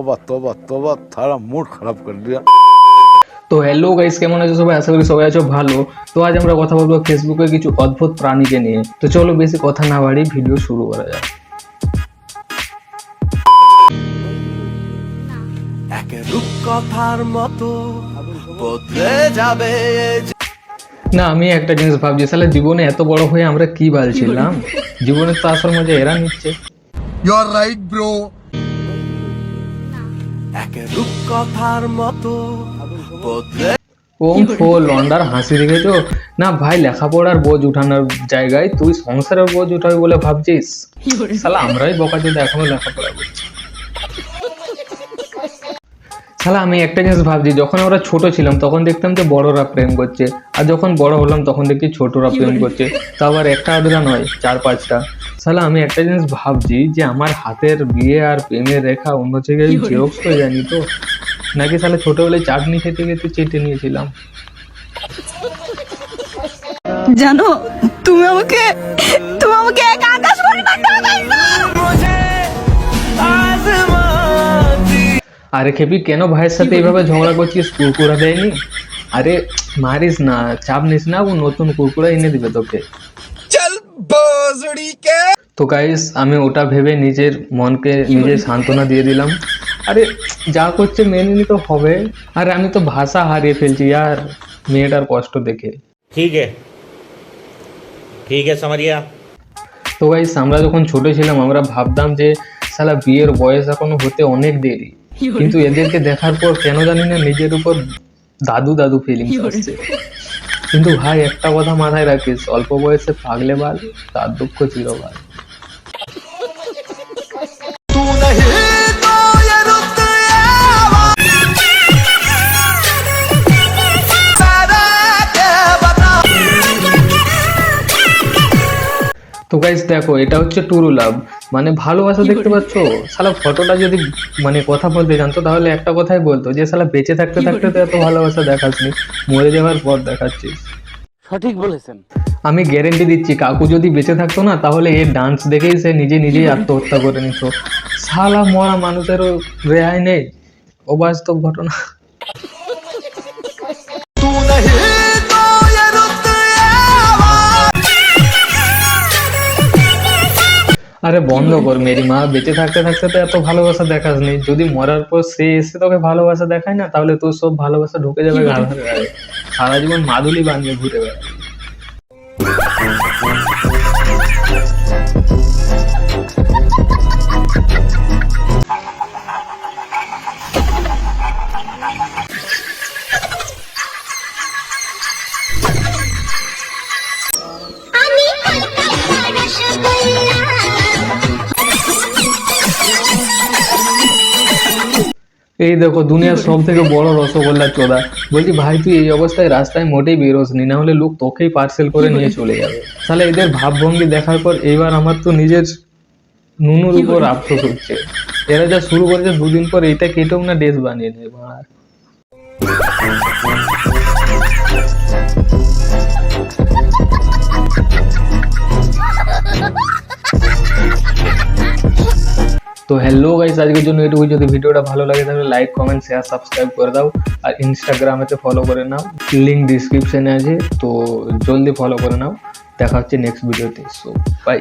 तौबा तौबा तौबा थारा मूड खराब कर दिया। তো হ্যালো গাইস, কেমন আছো সবাই? আশা করি সবাই আছো ভালো। তো আজ আমরা কথা বলবো ফেসবুকে কিছু অদ্ভুত প্রাণীকে নিয়ে। তো চলো বেশি কথা না বাড়িয়ে ভিডিও শুরু করা যাক। এক রূপকথার মতো বদলে যাবে। না, আমি একটা জিনিস ভাবছি, সালে জীবনে এত বড় হয়ে আমরা কি ভাবছিলাম? জীবনের তো আসল মজা এরা নিচ্ছে। You're right, bro. এক রূপকথার মতো বদলে ওম ফো লন্ডার হাসি দেখেছো? না ভাই, লেখাপড়ার বোঝ উঠানোর জায়গায় তুই সংসারের বোঝ উঠাবি বলে ভাবছিস? শালা আমরাই বকাচোদা, এখনো লেখাপড়া করছি। শালা আমি একটা জিনিস ভাবছি, যখন আমরা ছোট ছিলাম তখন দেখতাম যে বড়রা প্রেম করছে, আর যখন বড় হলাম তখন দেখি ছোটরা প্রেম করছে। তা আবার একটা আধটা নয়, 4-5টা। শালা আমি একটা জিনিস ভাবছি যে আমার হাতের বিয়ে আর প্রেমের রেখা অন্য জায়গায় জেরক্স হয়ে যায়নি তো? নাকি শালা ছোটবেলায় চাটনি খেতে খেতে চেটে নিয়েছিলাম। জানো, তুমি আমাকে এক আকাশ পরিমাণ টাকা দিয়েছো। আরে খেপি, কেন ভাইয়ের সাথে এইভাবে ঝগড়া করছিস? কুরকুরা দেয়নি? আরে মারিস না, চাপ নিস না, ও নতুন কুরকুরা এনে দিবে তোকে। তো গাইস, আমি ওটা ভেবে নিজের মনকে নিজে সান্ত্বনা দিয়ে দিলাম। আরে যা করছে মেনে নিতে হবে। আরে আমি তো ভাষা হারিয়ে ফেলছি ইয়ার মেয়েটার কষ্ট দেখে। ठीक है समझ गया। তো গাইস, আমরা যখন ছোট ছিলাম আমরা ভাবতাম যে শালা বিয়ের বয়স এখনো হতে অনেক দেরি, কিন্তু এদেরকে দেখার পর কেন জানি না নিজের উপর দাদু দাদু ফিলিংস আসছে। কিন্তু ভাই একটা কথা মাথায় রাখিস, অল্প বয়সে পাগলে বাল, তার দুঃখ চিরকাল। तू नहीं तो ये रुत তো গাইস দেখো, এটা হচ্ছে টুরু লাভ, মানে ভালোবাসা। দেখতে পাচ্ছ? শালা ফটোটা যদি মানে কথা বলতে জানতো তাহলে একটা কথাই বলতো যে শালা বেঁচে থাকতে থাকতে তো এত ভালোবাসা দেখাসনি, মরে যাওয়ার পর দেখাচ্ছিস। সঠিক বলেছেন। আমি গ্যারেন্টি দিচ্ছি, কাকু যদি বেঁচে থাকতো না তাহলে এর ডান্স দেখেই সে নিজেই আত্মহত্যা করে নিত। শালা মরা মানুষেরও রেহাই নেই, অবাস্তব ঘটনা। तू नहीं तो ये रुत আরে বন্ধ কর মেরি মা, বেঁচে থাকতে থাকতে তো এত ভালোবাসা দেখাসনি। যদি মরার পর সে এসে তোকে ভালোবাসা দেখায় না, তাহলে তোর সব ভালোবাসা ঢুকে যাবে গায়ে। সারা জীবন মাদুলি বানিয়ে ঘুরে বেড়াবে। এই দেখো দুনিয়ার সব থেকে বড় রসগোল্লা চোদা। বলছি ভাই, তুই এই অবস্থায় রাস্তায় মোটেই বেরোসনি, না হলে লোক তোকেই পার্সেল করে নিয়ে চলে যাবে। তাহলে এদের ভাবভঙ্গি দেখার পর এইবার আমার তো নিজের নুনুর উপর আফসোস হচ্ছে। এরা যা শুরু করেছে, দুদিন পর এইটা কেটেও না ড্রেস বানিয়ে নেবে। তো হ্যালো গাইস, আজকের জন্য এটুকু। যদি ভিডিওটা ভালো লাগে তাহলে লাইক, কমেন্ট, শেয়ার, সাবস্ক্রাইব করে দাও। আর ইনস্টাগ্রামেতে ফলো করে নাও, লিঙ্ক ডিসক্রিপশনে আছে, তো জলদি ফলো করে নাও। দেখা হচ্ছে নেক্সট ভিডিওতে। So by.